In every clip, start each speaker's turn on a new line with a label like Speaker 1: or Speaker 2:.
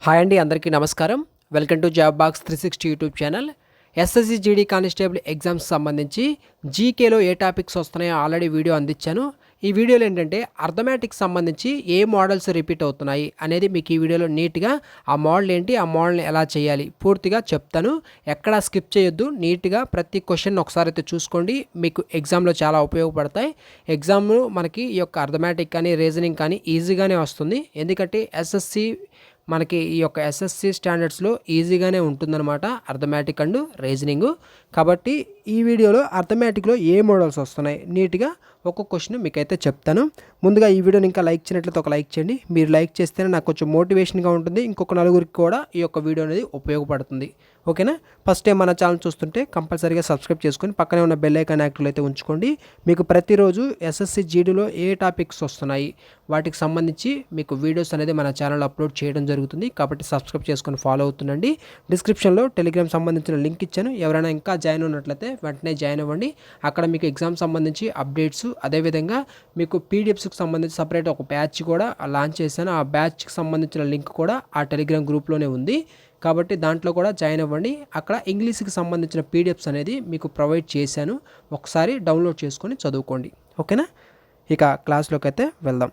Speaker 1: Hi అండి, అందరికీ నమస్కారం. Welcome to job box 360 YouTube channel. SSC GD constable exams సంబంధించి జీకేలో ఏ టాపిక్స్ వస్తున్నాయో ఆల్రెడీ వీడియో అందించాను. ఈ వీడియోలో ఏంటంటే అర్థమెటిక్స్ సంబంధించి ఏ మోడల్స్ రిపీట్ అవుతున్నాయి అనేది మీకు ఈ వీడియోలో నీట్గా ఆ మోడల్ ఏంటి, ఆ మోడల్ని ఎలా చేయాలి పూర్తిగా చెప్తాను. ఎక్కడా స్కిప్ చేయొద్దు. నీట్గా ప్రతి క్వశ్చన్ ఒకసారి అయితే చూసుకోండి. మీకు ఎగ్జామ్లో చాలా ఉపయోగపడతాయి. ఎగ్జామ్లో మనకి ఈ యొక్క అర్థమెటిక్ కానీ రీజనింగ్ కానీ ఈజీగానే వస్తుంది. ఎందుకంటే ఎస్ఎస్సి మనకి ఈ యొక్క ఎస్ఎస్సి స్టాండర్డ్స్లో ఈజీగానే ఉంటుందన్నమాట అర్థమెటిక్ అండ్ రీజనింగ్. కాబట్టి ఈ వీడియోలో అర్థమెటిక్లో ఏ మోడల్స్ వస్తున్నాయి నీట్గా ఒక్కొక్క క్వశ్చన్ మీకైతే చెప్తాను. ముందుగా ఈ వీడియోని ఇంకా లైక్ చేయనట్లయితే ఒక లైక్ చేయండి. మీరు లైక్ చేస్తేనే నాకు కొంచెం మోటివేషన్గా ఉంటుంది, ఇంకొక నలుగురికి కూడా ఈ యొక్క వీడియో అనేది ఉపయోగపడుతుంది. ఓకేనా? ఫస్ట్ టైం మన ఛానల్ చూస్తుంటే కంపల్సరీగా సబ్స్క్రైబ్ చేసుకొని పక్కనే ఉన్న బెల్ ఐకాన్ యాక్టివ్ అయితే ఉంచుకోండి. మీకు ప్రతిరోజు ఎస్ఎస్సి జీడీలో ఏ టాపిక్స్ వస్తున్నాయి వాటికి సంబంధించి మీకు వీడియోస్ అనేది మన ఛానల్లో అప్లోడ్ చేయడం జరుగుతుంది. కాబట్టి సబ్స్క్రైబ్ చేసుకొని ఫాలో అవుతుండండి. డిస్క్రిప్షన్లో టెలిగ్రామ్ సంబంధించిన లింక్ ఇచ్చాను. ఎవరైనా ఇంకా జాయిన్ ఉన్నట్లయితే వెంటనే జాయిన్ అవ్వండి. అక్కడ మీకు ఎగ్జామ్ సంబంధించి అప్డేట్స్, అదేవిధంగా మీకు పీడిఎఫ్స్కి సంబంధించి సపరేట్ ఒక బ్యాచ్ కూడా లాంచ్ చేశాను. ఆ బ్యాచ్కి సంబంధించిన లింక్ కూడా ఆ టెలిగ్రామ్ గ్రూప్లోనే ఉంది. కాబట్టి దాంట్లో కూడా జాయిన్ అవ్వండి. అక్కడ ఇంగ్లీష్కి సంబంధించిన పీడిఎఫ్స్ అనేది మీకు ప్రొవైడ్ చేశాను. ఒకసారి డౌన్లోడ్ చేసుకొని చదువుకోండి. ఓకేనా? ఇక క్లాస్లోకి అయితే వెళ్దాం.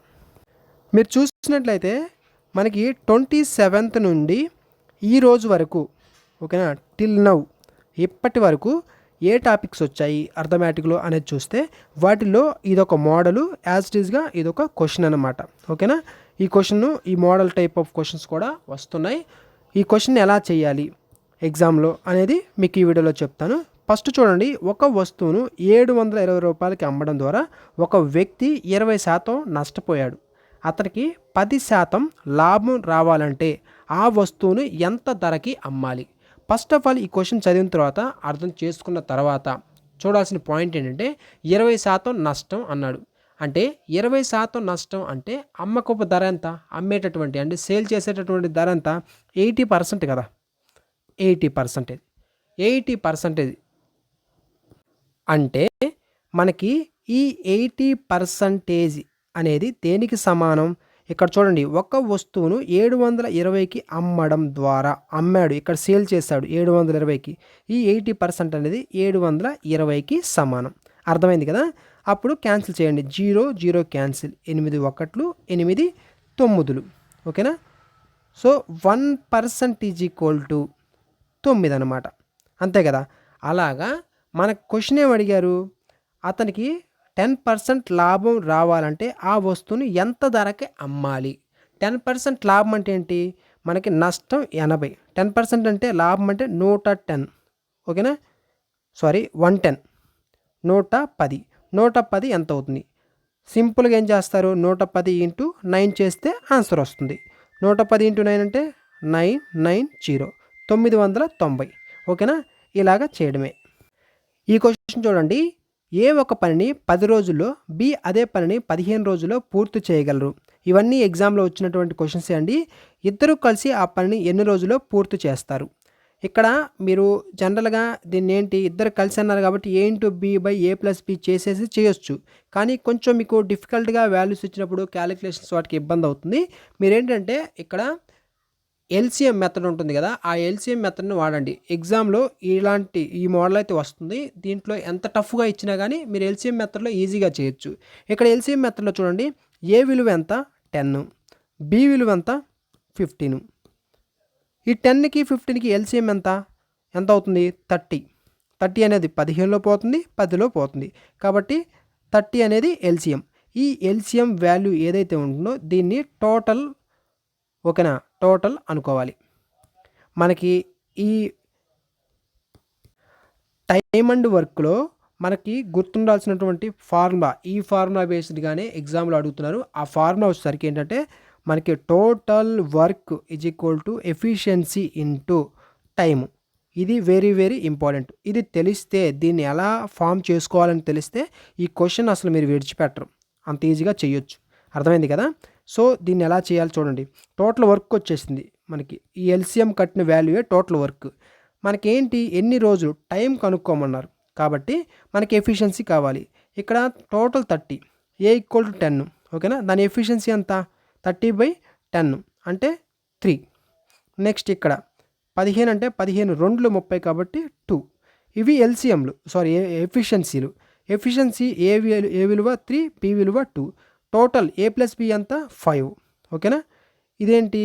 Speaker 1: మీరు చూసినట్లయితే మనకి 27th నుండి ఈ రోజు వరకు, ఓకేనా, టిల్ నౌ ఇప్పటి వరకు ఏ టాపిక్స్ వచ్చాయి అర్థమెటిక్లో అనేది చూస్తే వాటిలో ఇదొక మోడలు, యాజ్ ఇట్ ఈస్గా ఇదొక క్వశ్చన్ అనమాట. ఓకేనా? ఈ క్వశ్చన్, ఈ మోడల్ టైప్ ఆఫ్ క్వశ్చన్స్ కూడా వస్తున్నాయి. ఈ క్వశ్చన్ ఎలా చేయాలి ఎగ్జామ్లో అనేది మీకు ఈ వీడియోలో చెప్తాను. ఫస్ట్ చూడండి, ఒక వస్తువును 720 రూపాయలకి అమ్మడం ద్వారా ఒక వ్యక్తి 20% నష్టపోయాడు. అతనికి 10% లాభం రావాలంటే ఆ వస్తువును ఎంత ధరకి అమ్మాలి? ఫస్ట్ ఆఫ్ ఆల్ ఈ క్వశ్చన్ చదివిన తర్వాత, అర్థం చేసుకున్న తర్వాత చూడాల్సిన పాయింట్ ఏంటంటే 20% నష్టం అన్నాడు. అంటే 20% నష్టం అంటే అమ్మకపు ధర ఎంత, అమ్మేటటువంటి అంటే సేల్ చేసేటటువంటి ధర ఎంత? 80% కదా. 80% అంటే మనకి ఈ 80% అనేది దేనికి సమానం? ఇక్కడ చూడండి, ఒక వస్తువును 720కి అమ్మడం ద్వారా అమ్మాడు, ఇక్కడ సేల్ చేశాడు 720కి. ఈ 80% అనేది 720కి సమానం. అర్థమైంది కదా? అప్పుడు క్యాన్సిల్ చేయండి. 0 0 క్యాన్సిల్, 8 1 8 9. ఓకేనా? సో 1% ఈజ్ ఈక్వల్ టు 9 అనమాట. అంతే కదా? అలాగా మన క్వశ్చన్ ఏం అడిగారు? అతనికి 10% లాభం రావాలంటే ఆ వస్తువుని ఎంత ధరకి అమ్మాలి? 10% లాభం అంటే ఏంటి? మనకి నష్టం 80. 10% అంటే లాభం అంటే 110. ఓకేనా? సారీ, 110. 110. 110 ఎంత అవుతుంది? సింపుల్గా ఏం చేస్తారు? 110 ఇంటూ 9 చేస్తే ఆన్సర్ వస్తుంది. 110 ఇంటూ 9 అంటే 990, 990. ఓకేనా? ఇలాగా చేయడమే. ఈ క్వశ్చన్ చూడండి, ఏ ఒక పనిని 10 రోజుల్లో, బి అదే పనిని 15 రోజుల్లో పూర్తి చేయగలరు? ఇవన్నీ ఎగ్జామ్లో వచ్చినటువంటి క్వశ్చన్సే అండి. ఇద్దరు కలిసి ఆ పనిని ఎన్ని రోజుల్లో పూర్తి చేస్తారు? ఇక్కడ మీరు జనరల్గా దీన్ని ఏంటి, ఇద్దరు కలిసి అన్నారు కాబట్టి a into b by a plus b చేసేసి చేయొచ్చు. కానీ కొంచెం మీకు డిఫికల్ట్గా వాల్యూస్ ఇచ్చినప్పుడు క్యాలిక్యులేషన్స్ వాటికి ఇబ్బంది అవుతుంది. మీరేంటంటే ఇక్కడ ఎల్సిఎం మెథడ్ ఉంటుంది కదా, ఆ ఎల్సిఎం మెథడ్ని వాడండి. ఎగ్జామ్లో ఈ మోడల్ అయితే వస్తుంది. దీంట్లో ఎంత టఫ్గా ఇచ్చినా కానీ మీరు ఎల్సిఎం మెథడ్లో ఈజీగా చేయొచ్చు. ఇక్కడ ఎల్సిఎం మెథడ్లో చూడండి, ఏ విలువ ఎంత? 10, బి విలువ ఎంత? 15. ఈ 10కి 15కి ఎల్సిఎం ఎంత అవుతుంది? 30. 30 అనేది 15లో పోతుంది, 10లో పోతుంది. కాబట్టి 30 అనేది ఎల్సిఎం. ఈ ఎల్సిఎం వాల్యూ ఏదైతే ఉంటుందో దీన్ని టోటల్, ఓకేనా, టోటల్ అనుకోవాలి. మనకి ఈ టైమ్ అండ్ వర్క్లో మనకి గుర్తుండాల్సినటువంటి ఫార్ములా, ఈ ఫార్ములా బేస్డ్గానే ఎగ్జామ్లో అడుగుతున్నారు. ఆ ఫార్ములా వచ్చేసరికి ఏంటంటే మనకి total work is equal to efficiency into time. ఇది వెరీ వెరీ ఇంపార్టెంట్. ఇది తెలిస్తే, దీన్ని ఎలా ఫామ్ చేసుకోవాలని తెలిస్తే ఈ క్వశ్చన్ అసలు మీరు విడిచిపెట్టరు, అంత ఈజీగా చేయొచ్చు. అర్థమైంది కదా? సో దీన్ని ఎలా చేయాలి చూడండి. టోటల్ వర్క్ వచ్చేసింది మనకి. ఈ ఎల్సిఎం కట్టిన వాల్యూయే టోటల్ వర్క్. మనకేంటి, ఎన్ని రోజులు టైం కనుక్కోమన్నారు కాబట్టి మనకి ఎఫిషియన్సీ కావాలి. ఇక్కడ టోటల్ 30, ఏ ఈక్వల్ టు 10. ఓకేనా? దాని ఎఫిషియన్సీ ఎంత? 30/10 అంటే 3. నెక్స్ట్ ఇక్కడ 15 అంటే 15 2 30 కాబట్టి 2. ఇవి ఎల్సిఎంలు ఎఫిషియన్సీలు. ఎఫిషియన్సీ ఏ విలువ 3, పి విలువ 2. టోటల్ ఏ ప్లస్ బి ఎంత 5. ఓకేనా. ఇదేంటి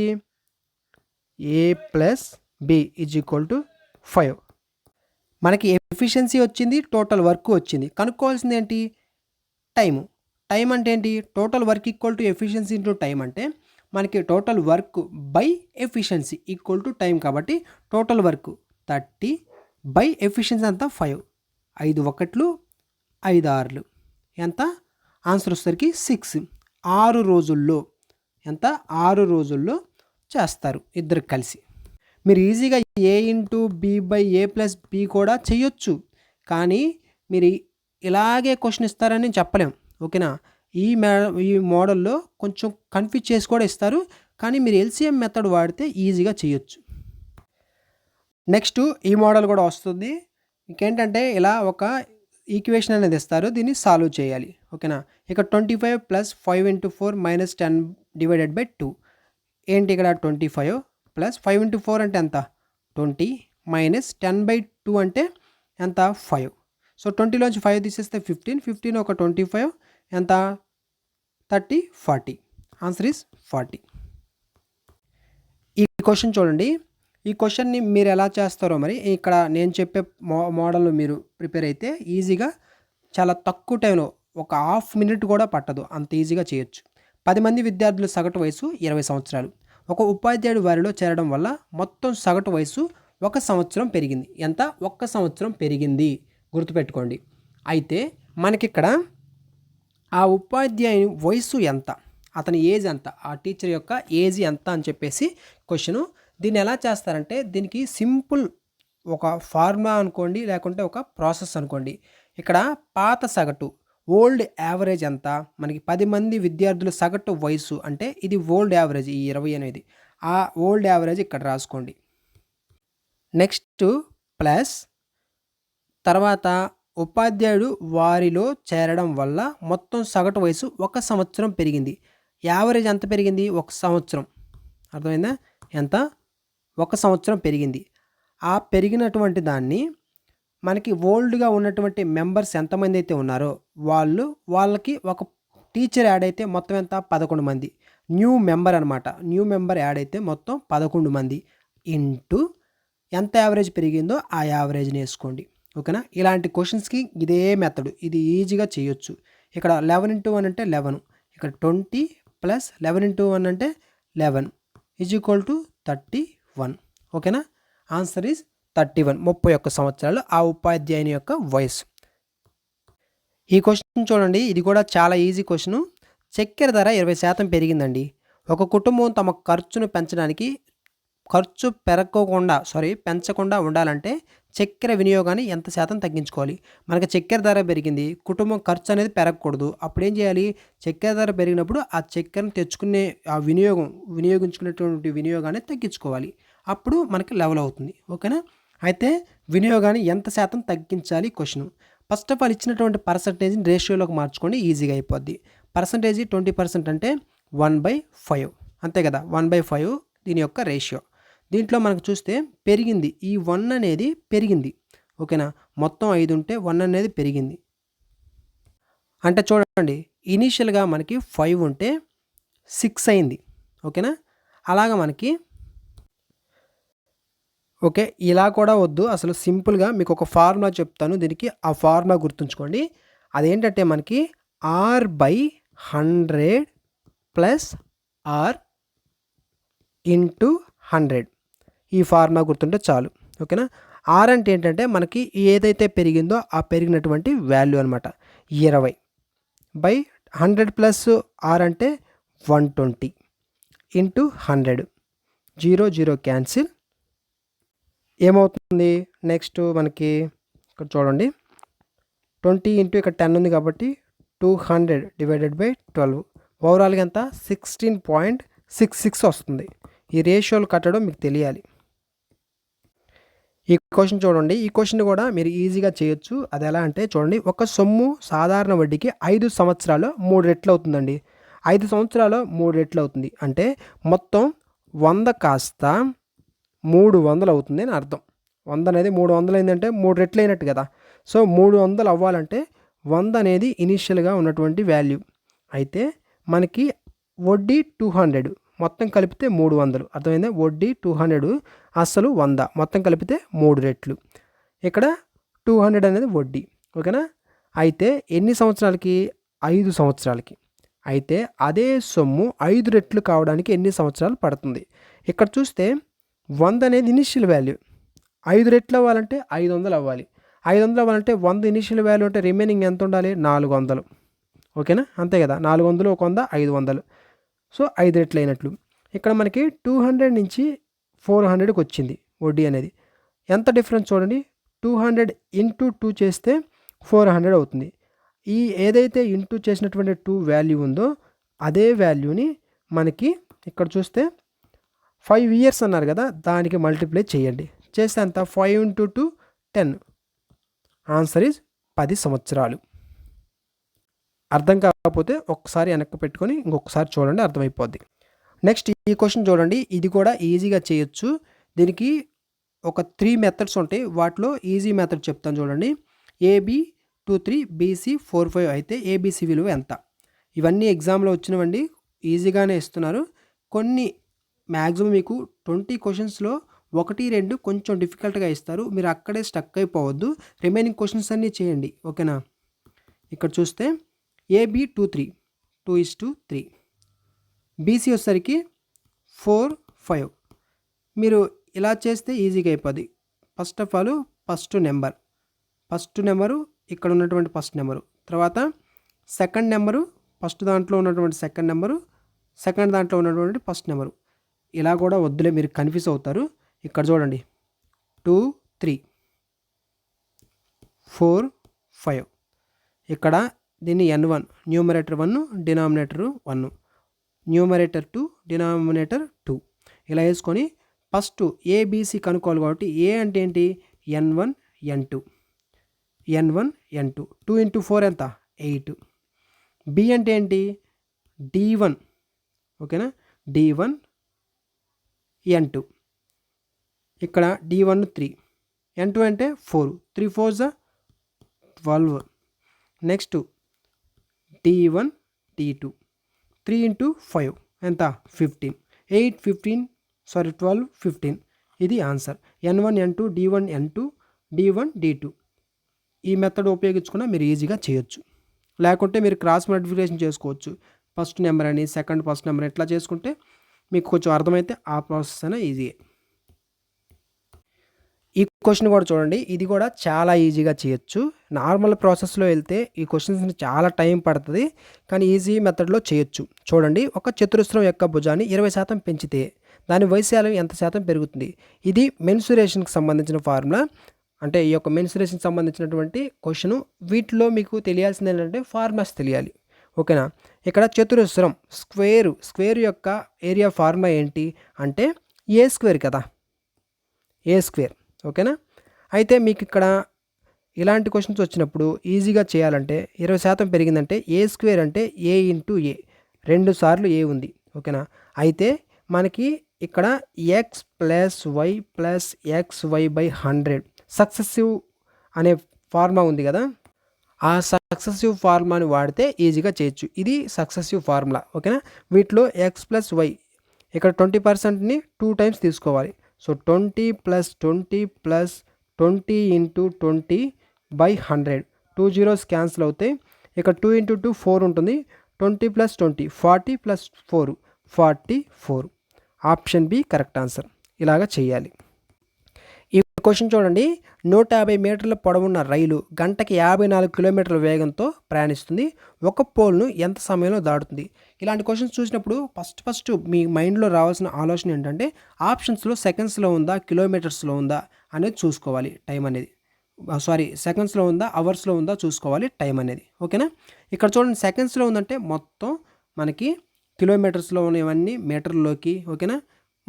Speaker 1: A plus B is equal to 5. మనకి ఎఫిషియన్సీ వచ్చింది, టోటల్ వర్క్ వచ్చింది. కనుక్కోవాల్సింది ఏంటి టైము. టైం అంటే ఏంటి total work equal to efficiency into time అంటే మనకి total work by efficiency equal to time కాబట్టి టోటల్ వర్క్ 30 బై ఎఫిషియన్సీ అంతా 5. 5 1 5 6 ఎంత ఆన్సర్ వచ్చేసరికి 6. 6 రోజుల్లో ఎంత 6 రోజుల్లో చేస్తారు ఇద్దరు కలిసి. మీరు ఈజీగా A into B by A plus B కూడా చేయొచ్చు, కానీ మీరు ఇలాగే క్వశ్చన్ ఇస్తారని చెప్పలేం. ఓకేనా. ఈ మోడల్లో కొంచెం కన్ఫ్యూజ్ చేసి కూడా ఇస్తారు, కానీ మీరు ఎల్సిఎం మెథడ్ వాడితే ఈజీగా చేయొచ్చు. నెక్స్ట్ ఈ మోడల్ కూడా వస్తుంది. ఇంకేంటంటే ఇలా ఒక ఈక్వేషన్ అనేది ఇస్తారు, దీన్ని సాల్వ్ చేయాలి. ఓకేనా. ఇక 25 plus 5 into 4 minus 10 divided by 2. ఏంటి ఇక్కడ 25 ప్లస్ 5 ఇంటూ 4 అంటే ఎంత 20 మైనస్ 10 బై 2 అంటే ఎంత 5. సో 20లోంచి 5 తీసేస్తే 15 ఒక 25 ఎంత 30 40. Answer is 40. ఈ క్వశ్చన్ చూడండి. ఈ క్వశ్చన్ని మీరు ఎలా చేస్తారో మరి ఇక్కడ నేను చెప్పే మోడల్ మీరు ప్రిపేర్ అయితే ఈజీగా చాలా తక్కువ టైంలో ఒక హాఫ్ మినిట్ కూడా పట్టదు, అంత ఈజీగా చేయొచ్చు. 10 మంది విద్యార్థుల సగటు వయసు 20 సంవత్సరాలు. ఒక ఉపాధ్యాయుడు వారిలో చేరడం వల్ల మొత్తం సగటు వయసు 1 సంవత్సరం పెరిగింది. ఎంత 1 సంవత్సరం పెరిగింది గుర్తుపెట్టుకోండి. అయితే మనకిక్కడ ఆ ఉపాధ్యాయుని వయసు ఎంత, అతని ఏజ్ ఎంత, ఆ టీచర్ యొక్క ఏజ్ ఎంత అని చెప్పేసి క్వశ్చను. దీన్ని ఎలా చేస్తారంటే దీనికి సింపుల్ ఒక ఫార్ములా అనుకోండి, లేకుంటే ఒక ప్రాసెస్ అనుకోండి. ఇక్కడ పాత సగటు ఓల్డ్ యావరేజ్ ఎంత, మనకి 10 మంది విద్యార్థుల సగటు వయసు అంటే ఇది ఓల్డ్ యావరేజ్, ఈ 20 అనేది ఆ ఓల్డ్ యావరేజ్ ఇక్కడ రాసుకోండి. నెక్స్ట్ ప్లస్ తర్వాత ఉపాధ్యాయుడు వారిలో చేరడం వల్ల మొత్తం సగటు వయసు 1 సంవత్సరం పెరిగింది. యావరేజ్ ఎంత పెరిగింది 1 సంవత్సరం. అర్థమైందా, ఎంత 1 సంవత్సరం పెరిగింది. ఆ పెరిగినటువంటి దాన్ని మనకి ఓల్డ్గా ఉన్నటువంటి మెంబర్స్ ఎంతమంది అయితే ఉన్నారో వాళ్ళకి ఒక టీచర్ యాడ్ అయితే మొత్తం ఎంత 11 మంది. న్యూ మెంబర్ అనమాట. న్యూ మెంబర్ యాడ్ అయితే మొత్తం 11 మంది ఇంటూ ఎంత యావరేజ్ పెరిగిందో ఆ యావరేజ్ని వేసుకోండి. ఓకేనా. ఇలాంటి క్వశ్చన్స్కి ఇదే మెథడ్, ఇది ఈజీగా చేయొచ్చు. ఇక్కడ 11 ఇంటూ 1 అంటే 11, ఇక్కడ 20 ప్లస్ 11 ఇంటూ 1 అంటే 11 ఈజ్ ఈక్వల్ టు 31. ఓకేనా. Answer is 31. 31 సంవత్సరాలు ఆ ఉపాధ్యాయుని యొక్క వయసు. ఈ క్వశ్చన్ చూడండి, ఇది కూడా చాలా ఈజీ క్వశ్చన్. చక్కెర ధర 20% పెరిగిందండి. ఒక కుటుంబం తమ ఖర్చును పెంచకుండా ఉండాలంటే చక్కెర వినియోగాన్ని ఎంత శాతం తగ్గించుకోవాలి. మనకి చక్కెర ధర పెరిగింది, కుటుంబం ఖర్చు అనేది పెరగకూడదు. అప్పుడు ఏం చేయాలి, చక్కెర ధర పెరిగినప్పుడు ఆ చక్కెరను తెచ్చుకునే ఆ వినియోగించుకునేటువంటి వినియోగాన్ని తగ్గించుకోవాలి. అప్పుడు మనకి లెవెల్ అవుతుంది. ఓకేనా. అయితే వినియోగాన్ని ఎంత శాతం తగ్గించాలి క్వశ్చన్. ఫస్ట్ ఆఫ్ ఆల్ ఇచ్చినటువంటి పర్సంటేజ్ని రేషియోలోకి మార్చుకోండి, ఈజీగా అయిపోద్ది. పర్సంటేజ్ 20% అంటే 1/5 అంతే కదా. 1/5 దీని యొక్క రేషియో. దీంట్లో మనకు చూస్తే పెరిగింది, ఈ 1 అనేది పెరిగింది. ఓకేనా. మొత్తం 5 ఉంటే 1 అనేది పెరిగింది. అంటే చూడండి, ఇనీషియల్గా మనకి 5 ఉంటే 6 అయింది. ఓకేనా. అలాగా మనకి ఓకే. ఇలా కూడా వద్దు, అసలు సింపుల్గా మీకు ఒక ఫార్ములా చెప్తాను, దీనికి ఆ ఫార్ములా గుర్తుంచుకోండి. అదేంటంటే మనకి R/100 ప్లస్ R ఇంటూ 100 ఈ ఫార్ములా గుర్తుంటే చాలు. ఓకేనా. ఆర్ అంటే ఏంటంటే మనకి ఏదైతే పెరిగిందో ఆ పెరిగినటువంటి వాల్యూ అనమాట. 20/100 ప్లస్ ఆర్ అంటే 120 ఇంటూ 100. 0 0 క్యాన్సిల్. ఏమవుతుంది నెక్స్ట్ మనకి ఇక్కడ చూడండి, 20 ఇంటూ ఇక్కడ 10 ఉంది కాబట్టి 200 డివైడెడ్ బై 12. ఓవరాల్గా ఎంత 16.66 వస్తుంది. ఈ రేషియోలు కట్టడం మీకు తెలియాలి. ఈ క్వశ్చన్ చూడండి, ఈ క్వశ్చన్ కూడా మీరు ఈజీగా చేయొచ్చు. అది ఎలా అంటే చూడండి, ఒక సొమ్ము సాధారణ వడ్డీకి 5 సంవత్సరాల్లో 3 రెట్లు అవుతుందండి. 5 సంవత్సరాల్లో 3 రెట్లు అవుతుంది అంటే మొత్తం 100 కాస్త 300 అవుతుంది అని అర్థం. 100 అనేది 300 అయిందంటే 3 రెట్లు అయినట్టు కదా. సో 300 అవ్వాలంటే 100 అనేది ఇనీషియల్గా ఉన్నటువంటి వాల్యూ. అయితే మనకి వడ్డీ 200 మొత్తం కలిపితే 300. అర్థమైందా? వడ్డీ 200 అసలు 100 మొత్తం కలిపితే 3 రెట్లు. ఇక్కడ 200 అనేది వడ్డీ. ఓకేనా? అయితే ఎన్ని సంవత్సరాలకి? 5 సంవత్సరాలకి. అయితే అదే సొమ్ము 5 రెట్లు కావడానికి ఎన్ని సంవత్సరాలు పడుతుంది? ఇక్కడ చూస్తే 100 అనేది ఇనిషియల్ వాల్యూ. 5 రెట్లు అవ్వాలంటే 500 అవ్వాలి. 500 అవ్వాలంటే 100 ఇనిషియల్ వాల్యూ అంటే రిమైనింగ్ ఎంత ఉండాలి? 400. ఓకేనా? అంతే కదా. 400 ఒక 100 500. సో 5 రెట్లు అయినట్లు. ఇక్కడ మనకి 200 నుంచి 400కి వచ్చింది వడ్డీ అనేది. ఎంత డిఫరెన్స్ చూడండి. 200 ఇంటూ 2 చేస్తే 400 అవుతుంది. ఈ ఏదైతే ఇంటూ చేసినటువంటి 2 వాల్యూ ఉందో అదే వాల్యూని మనకి ఇక్కడ చూస్తే 5 ఇయర్స్ అన్నారు కదా, దానికి మల్టిప్లై చేయండి. చేస్తే అంత 5 ఇంటూ 2 10. ఆన్సర్ ఈజ్ 10 సంవత్సరాలు. అర్థం కాకపోతే ఒక్కసారి వెనక్కి పెట్టుకొని ఇంకొకసారి చూడండి, అర్థమైపోద్ది. నెక్స్ట్ ఈ క్వశ్చన్ చూడండి. ఇది కూడా ఈజీగా చేయొచ్చు. దీనికి ఒక 3 మెథడ్స్ ఉంటాయి. వాటిలో ఈజీ మెథడ్ చెప్తాను చూడండి. ఏబి 23 బీసీ 45 అయితే ఏబిసి విలువ ఎంత? ఇవన్నీ ఎగ్జామ్లో వచ్చినవండి. ఈజీగానే ఇస్తున్నారు. కొన్ని మ్యాక్సిమం మీకు 20 క్వశ్చన్స్లో 1, 2 కొంచెం డిఫికల్ట్గా ఇస్తారు. మీరు అక్కడే స్టక్ అయిపోవద్దు. రిమైనింగ్ క్వశ్చన్స్ అన్నీ చేయండి. ఓకేనా? ఇక్కడ చూస్తే ఏబి 23 2:3. బీసీ వచ్చేసరికి 4, 5. మీరు ఇలా చేస్తే ఈజీగా అయిపోద్ది. First of all first number ఇక్కడ ఉన్నటువంటి ఫస్ట్ నెంబరు, తర్వాత సెకండ్ నెంబరు, ఫస్ట్ దాంట్లో ఉన్నటువంటి సెకండ్ నెంబరు, సెకండ్ దాంట్లో ఉన్నటువంటి ఫస్ట్ నెంబరు. ఇలా కూడా వద్దులే, మీరు కన్ఫ్యూజ్ అవుతారు. ఇక్కడ చూడండి 2, 3, 4, 5. ఇక్కడ దీన్ని n1 numerator 1 denominator 1, numerator 2 denominator 2 ఇలా వేసుకొని ఫస్ట్ ఏబీసీ కనుక్కోవాలి. కాబట్టి ఏ అంటే ఏంటి? n1 n2 2 ఇంటూ 4 ఎంత? 8. బి అంటే ఏంటి? d1. ఓకేనా? d1 n2. ఇక్కడ d1 3, n2 అంటే 4, 3 4 12. నెక్స్ట్ d1 d2 3 ఇంటూ 5 ఎంత? 15. 8 15 12 15. ఇది answer. n1 n2 d1 n2 d1 d2. ఈ మెథడ్ ఉపయోగించుకున్నా మీరు ఈజీగా చేయొచ్చు. లేకుంటే మీరు క్రాస్ మల్టిప్లికేషన్ చేసుకోవచ్చు. ఫస్ట్ నెంబర్ అని సెకండ్ ఫస్ట్ నెంబర్ ఎట్లా చేసుకుంటే మీకు కొంచెం అర్థమైతే ఆ ప్రాసెస్ అయినా ఈజీయే. ఈ క్వశ్చన్ కూడా చూడండి. ఇది కూడా చాలా ఈజీగా చేయొచ్చు. నార్మల్ ప్రాసెస్లో వెళ్తే ఈ క్వశ్చన్స్ని చాలా టైం పడుతుంది, కానీ ఈజీ మెథడ్లో చేయొచ్చు. చూడండి, ఒక చతురస్రం యొక్క భుజాన్ని 20% పెంచితే దాని వైశాల్యం ఎంత శాతం పెరుగుతుంది? ఇది మెన్సురేషన్కి సంబంధించిన ఫార్ములా. అంటే ఈ యొక్క మెన్సురేషన్కి సంబంధించినటువంటి క్వశ్చను. వీటిలో మీకు తెలియాల్సింది ఏంటంటే ఫార్ములాస్ తెలియాలి. ఓకేనా? ఇక్కడ చతురస్రం స్క్వేర్ యొక్క ఏరియా ఫార్ములా ఏంటి అంటే ఏ స్క్వేర్ కదా, ఏ స్క్వేర్. ఓకేనా? అయితే మీకు ఇక్కడ ఇలాంటి క్వశ్చన్స్ వచ్చినప్పుడు ఈజీగా చేయాలంటే 20% పెరిగిందంటే ఏ స్క్వేర్ అంటే ఏ ఇంటూ ఏ, 2 సార్లు ఏ ఉంది. ఓకేనా? అయితే మనకి ఇక్కడ x plus y plus x y by 100 successive అనే ఫార్ములా ఉంది కదా, ఆ సక్సెసివ్ ఫార్ములాని వాడితే ఈజీగా చేయొచ్చు. ఇది సక్సెసివ్ ఫార్ములా. ఓకేనా? వీటిలో ఎక్స్ ప్లస్ వై ఇక్కడ 20%ని 2 టైమ్స్ తీసుకోవాలి. So 20 plus 20 plus 20 into 20 by 100. 2 zeros cancel అవుతాయి. ఇక్కడ 2 ఇంటూ 2 4 ఉంటుంది. 20 plus 20 40 plus 4 44. Option B correct answer. ఇలాగా చేయాలి. ఈ క్వశ్చన్ చూడండి. 150 మీటర్ల పొడవున్న రైలు గంటకి 54 కిలోమీటర్ల వేగంతో ప్రయాణిస్తుంది. ఒక పోల్ను ఎంత సమయంలో దాటుతుంది? ఇలాంటి క్వశ్చన్స్ చూసినప్పుడు ఫస్ట్ మీ మైండ్లో రావాల్సిన ఆలోచన ఏంటంటే ఆప్షన్స్లో సెకండ్స్లో ఉందా కిలోమీటర్స్లో ఉందా అనేది చూసుకోవాలి. టైం అనేది సెకండ్స్లో ఉందా అవర్స్లో ఉందా చూసుకోవాలి టైం అనేది. ఓకేనా? ఇక్కడ చూడండి, సెకండ్స్లో ఉందంటే మొత్తం మనకి కిలోమీటర్స్లో ఉన్నవన్నీ మీటర్లోకి ఓకేనా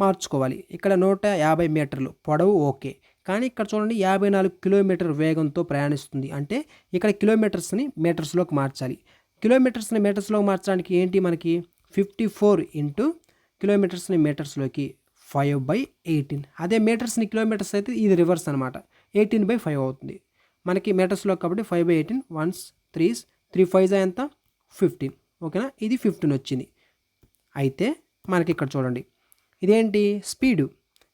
Speaker 1: మార్చుకోవాలి. ఇక్కడ 150 మీటర్లు పొడవు ఓకే, కానీ ఇక్కడ చూడండి 54 కిలోమీటర్ వేగంతో ప్రయాణిస్తుంది అంటే ఇక్కడ కిలోమీటర్స్ని మీటర్స్లోకి మార్చాలి. కిలోమీటర్స్ని మీటర్స్లోకి మార్చడానికి ఏంటి మనకి 54 ఇంటూ కిలోమీటర్స్ని మీటర్స్లోకి 5/18. అదే మీటర్స్ని కిలోమీటర్స్ అయితే ఇది రివర్స్ అనమాట. 18/5 అవుతుంది. మనకి మీటర్స్లో కాబట్టి 5/18 వన్స్ 3s 3 5 ఎంత 15. ఓకేనా, ఇది 15 వచ్చింది. అయితే మనకి ఇక్కడ చూడండి, ఇదేంటి స్పీడు,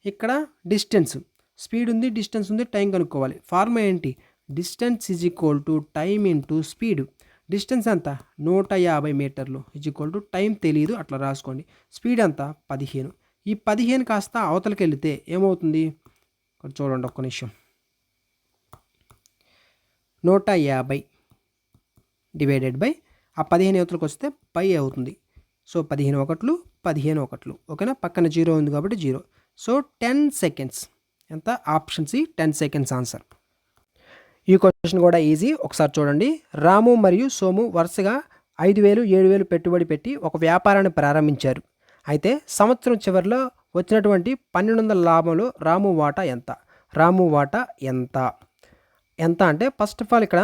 Speaker 1: ఇక్కడ డిస్టెన్స్. స్పీడ్ ఉంది, డిస్టెన్స్ ఉంది, టైం కనుక్కోవాలి. ఫార్ములా ఏంటి, distance is equal to time into speed. Distance ఎంత 150 మీటర్లు ఈజ్ ఈక్వల్ టు టైం తెలియదు అట్లా రాసుకోండి. స్పీడ్ ఎంత 15. ఈ 15 కాస్త అవతలకి వెళితే ఏమవుతుంది, ఇక్కడ చూడండి ఒక్క నిమిషం. 150 డివైడెడ్ బై ఆ 15 అవతలకి వస్తే పై అవుతుంది. సో 15 ఒకట్లు 15 ఒకట్లు. ఓకేనా, పక్కన 0 ఉంది కాబట్టి 0. So 10 seconds. ఎంత, ఆప్షన్ సి 10 సెకండ్స్ ఆన్సర్. ఈ క్వశ్చన్ కూడా ఈజీ, ఒకసారి చూడండి. రాము మరియు సోము వరుసగా 5,000 7,000 పెట్టుబడి పెట్టి ఒక వ్యాపారాన్ని ప్రారంభించారు. అయితే సంవత్సరం చివరిలో వచ్చినటువంటి 1,200 లాభంలో రాము వాటా ఎంత? రాము వాటా ఎంత ఎంత అంటే ఫస్ట్ ఆఫ్ ఆల్ ఇక్కడ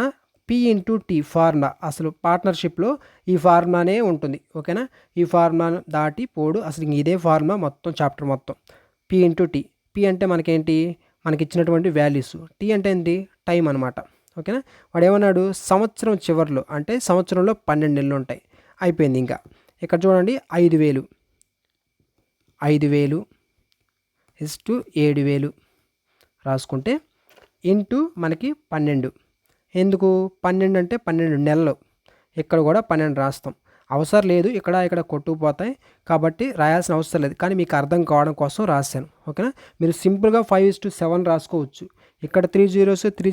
Speaker 1: P/T ఫార్ములా, అసలు పార్ట్నర్షిప్లో ఈ ఫార్ములానే ఉంటుంది. ఓకేనా, ఈ ఫార్ములా దాటి పోడు, అసలు ఇదే ఫార్ములా మొత్తం చాప్టర్ మొత్తం. P/T. P అంటే మనకేంటి, మనకి ఇచ్చినటువంటి వాల్యూస్. T అంటే ఏంటి, టైం అనమాట. ఓకేనా, వాడు ఏమన్నాడు, సంవత్సరం చివరిలో అంటే సంవత్సరంలో 12 నెలలు ఉంటాయి. అయిపోయింది. ఇంకా ఇక్కడ చూడండి 5,000 = 7,000 రాసుకుంటే ఇంటూ మనకి 12. ఎందుకు 12 అంటే 12 నెలలు. ఇక్కడ కూడా 12 రాస్తాం, అవసరం లేదు, ఇక్కడ కొట్టుకుపోతాయి కాబట్టి రాయాల్సిన అవసరం లేదు, కానీ మీకు అర్థం కావడం కోసం రాశాను. ఓకేనా, మీరు సింపుల్గా 5:7 రాసుకోవచ్చు. ఇక్కడ 3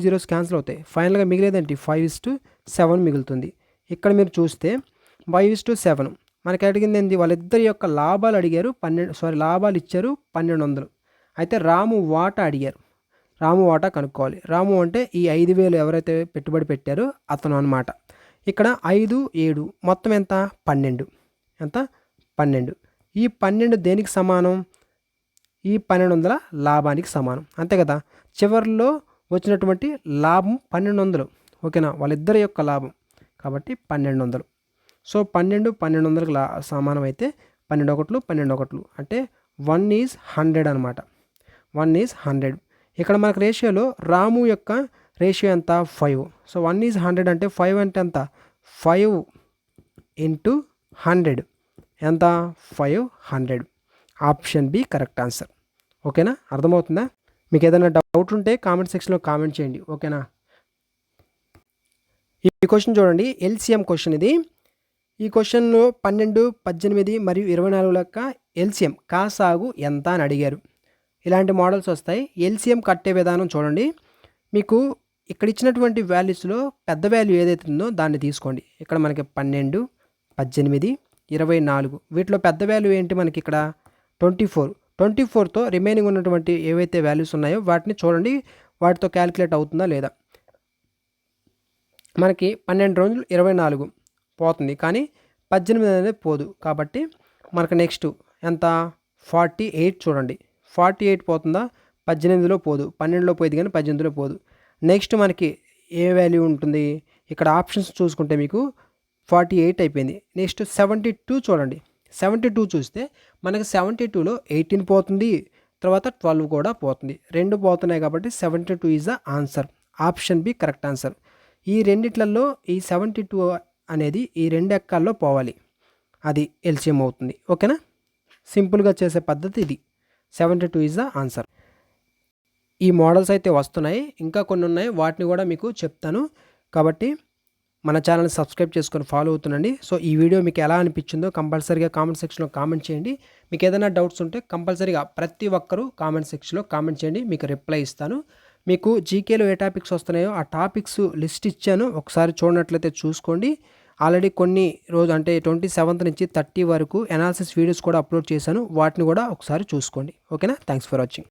Speaker 1: zeros క్యాన్సిల్ అవుతాయి. ఫైనల్గా మిగిలేదంటే 5:7 మిగులుతుంది. ఇక్కడ మీరు చూస్తే 5:7 మనకి అడిగింది ఏంది, వాళ్ళిద్దరి యొక్క లాభాలు అడిగారు. లాభాలు ఇచ్చారు 1,200. అయితే రాము వాటా అడిగారు. రాము వాటా కనుక్కోవాలి. రాము అంటే ఈ 5,000 ఎవరైతే పెట్టుబడి పెట్టారో అతను అనమాట. ఇక్కడ 5 7 మొత్తం ఎంత 12. ఎంత 12. ఈ 12 దేనికి సమానం, ఈ 1,200 లాభానికి సమానం, అంతే కదా. చివరిలో వచ్చినటువంటి లాభం 1,200. ఓకేనా, వాళ్ళిద్దరి యొక్క లాభం కాబట్టి 1,200. సో 12 సమానం అయితే 12 ఒకట్లు 12 ఒకట్లు అంటే 1:100 అనమాట. 1:100. ఇక్కడ మనకు రేషియోలో రాము యొక్క రేషియో ఎంత 5. సో 1:100 అంటే 5 అంటే ఎంత 5 × 100 ఎంత 500. Option B correct answer. ఓకేనా, అర్థమవుతుందా? మీకు ఏదైనా డౌట్ ఉంటే కామెంట్ సెక్షన్లో కామెంట్ చేయండి. ఓకేనా, ఈ క్వశ్చన్ చూడండి, ఎల్సిఎం క్వశ్చన్ ఇది. ఈ క్వశ్చన్లో 12, 18 మరియు 24 లెక్క ఎల్సిఎం కాసాగు ఎంత అని అడిగారు. ఇలాంటి మోడల్స్ వస్తాయి. ఎల్సిఎం కట్టే విధానం చూడండి. మీకు ఇక్కడ ఇచ్చినటువంటి వాల్యూస్లో పెద్ద వాల్యూ ఏదైతే ఉందో దాన్ని తీసుకోండి. ఇక్కడ మనకి 12, 18, 24 వీటిలో పెద్ద వాల్యూ ఏంటి, మనకి ఇక్కడ 24. 24తో రిమైనింగ్ ఉన్నటువంటి ఏవైతే వాల్యూస్ ఉన్నాయో వాటిని చూడండి, వాటితో క్యాలిక్యులేట్ అవుతుందా లేదా. మనకి 12 రోజులు 24 పోతుంది, కానీ 18 అనేది పోదు. కాబట్టి మనకు నెక్స్ట్ ఎంత 48. చూడండి 48 పోతుందా, 18లో పోదు, 12లో పోయింది కానీ 18లో పోదు. నెక్స్ట్ మనకి ఏ వాల్యూ ఉంటుంది, ఇక్కడ ఆప్షన్స్ చూసుకుంటే మీకు 48 అయిపోయింది. నెక్స్ట్ 72 చూడండి. 72 చూస్తే మనకి 72లో 18 పోతుంది, తర్వాత 12 కూడా పోతుంది. 2 పోతున్నాయి కాబట్టి 72 is the answer. Option B correct answer. ఈ రెండిట్లలో ఈ 72 అనేది ఈ 2 ఎక్కాల్లో పోవాలి, అది ఎల్సిఎం అవుతుంది. ఓకేనా, సింపుల్గా చేసే పద్ధతి ఇది. 72 ఈజ్ ద ఆన్సర్. ఈ మోడల్స్ అయితే వస్తున్నాయి, ఇంకా కొన్ని ఉన్నాయి, వాటిని కూడా మీకు చెప్తాను. కాబట్టి మన ఛానల్ని సబ్స్క్రైబ్ చేసుకొని ఫాలో అవుతుండండి. సో ఈ వీడియో మీకు ఎలా అనిపించిందో కంపల్సరీగా కామెంట్ సెక్షన్లో కామెంట్ చేయండి. మీకు ఏదైనా డౌట్స్ ఉంటే కంపల్సరీగా ప్రతి ఒక్కరూ కామెంట్ సెక్షన్లో కామెంట్ చేయండి, మీకు రిప్లై ఇస్తాను. మీకు జీకేలో ఏ టాపిక్స్ వస్తున్నాయో ఆ టాపిక్స్ లిస్ట్ ఇచ్చాను, ఒకసారి చూడనట్లయితే చూసుకోండి. ఆల్రెడీ కొన్ని రోజు అంటే 27 నుంచి 30 వరకు అనాలిసిస్ వీడియోస్ కూడా అప్లోడ్ చేశాను, వాటిని కూడా ఒకసారి చూసుకోండి. ఓకేనా, థ్యాంక్స్ ఫర్ వాచింగ్.